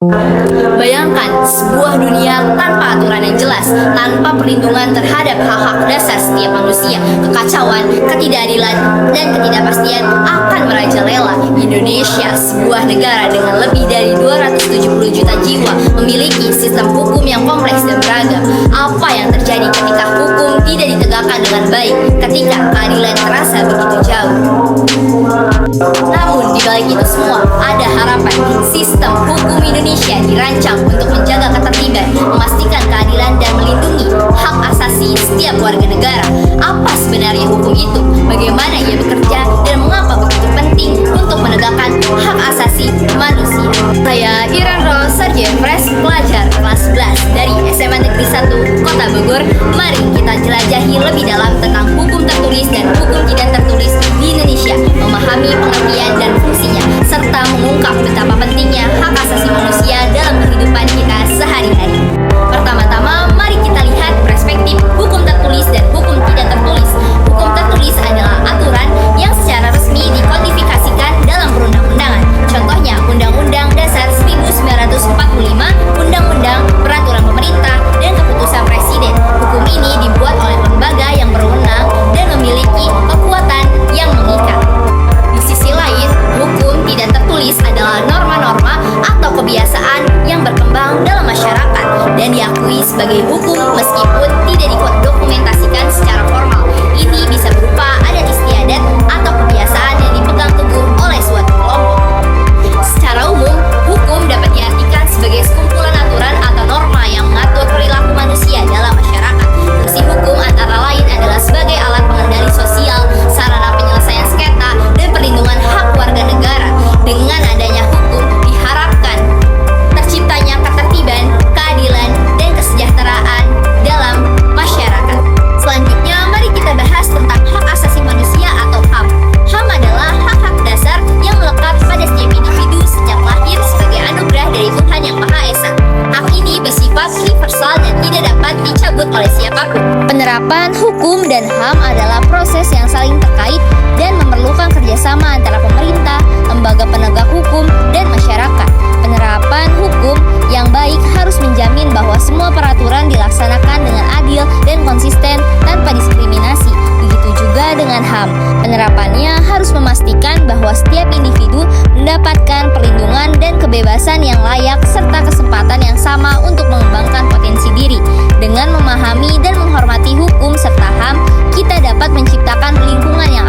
Bayangkan sebuah dunia tanpa aturan yang jelas, tanpa perlindungan terhadap hak-hak dasar setiap manusia. Kekacauan, ketidakadilan, dan ketidakpastian akan merajalela. Indonesia, sebuah negara dengan lebih dari 270 juta jiwa, memiliki sistem hukum yang kompleks dan beragam. Apa yang terjadi ketika hukum tidak ditegakkan dengan baik, ketika keadilan terasa begitu jauh? Namun di balik itu semua, ada harapan. Sistem hukum Indonesia dirancang untuk menjaga ketertiban, memastikan keadilan, dan melindungi hak asasi setiap warga negara. Apa sebenarnya hukum itu? Bagaimana ia bekerja? Dan mengapa begitu penting untuk menegakkan hak asasi manusia? Saya Iran Rose Sarjefres, pelajar kelas 11 dari SMA Negeri 1 Kota Bogor. Mari kita jelajahi lebih dalam tentang hukum tertulis dan hukum tidak tertulis di Indonesia, memahami pengertian dan fungsinya, serta mengungkap betapa pentingnya hak asasi manusia dalam kehidupan kita sehari-hari. Pertama-tama, mari kita lihat perspektif hukum tertulis dan hukum tidak tertulis. Hukum tertulis adalah aturan yang secara resmi dikodifikasikan dalam perundang-undangan. Contohnya, Undang-Undang Dasar 1945, Undang-Undang Peraturan Pemerintah, dan Keputusan Presiden. Hukum ini dibuat oleh lembaga yang berwenang dan memiliki kekuatan yang mengikat. Di sisi lain, hukum tidak tertulis adalah norma-norma atau kebiasaan yang berkembang dalam masyarakat dan diakui sebagai hukum meskipun tidak didokumentasikan secara formal. Ini bisa berupa adat istiadat atau kebiasaan yang dipegang teguh oleh suatu kelompok. Secara umum, hukum dapat diartikan sebagai sekumpulan aturan atau norma yang mengatur perilaku manusia dalam masyarakat. Fungsi hukum antara lain adalah sebagai alat pengendali sosial, sarana penyelesaian sengketa, dan perlindungan hak warga negara. Dengan adanya hukum, diharapkan terciptanya ketertiban, keadilan, dan kesejahteraan dalam masyarakat. Selanjutnya, mari kita bahas tentang hak asasi manusia atau HAM. HAM adalah hak-hak dasar yang melekat pada setiap individu sejak lahir sebagai anugerah dari Tuhan Yang Maha Esa. Hak ini bersifat universal dan tidak dapat dicabut oleh siapapun. Penerapan hukum dan HAM adalah proses yang saling terkait dan memerlukan kerjasama antara pemerintah, lembaga penegak hukum, dan masyarakat. Penerapan hukum yang baik harus menjamin bahwa semua peraturan dilaksanakan dengan adil dan konsisten tanpa diskriminasi. Begitu juga dengan HAM. Penerapannya harus memastikan bahwa setiap individu mendapatkan perlindungan dan kebebasan yang layak serta kesempatan yang sama untuk mengembangkan potensi diri. Dengan memahami dan menghormati hukum serta HAM, kita dapat menciptakan lingkungan yang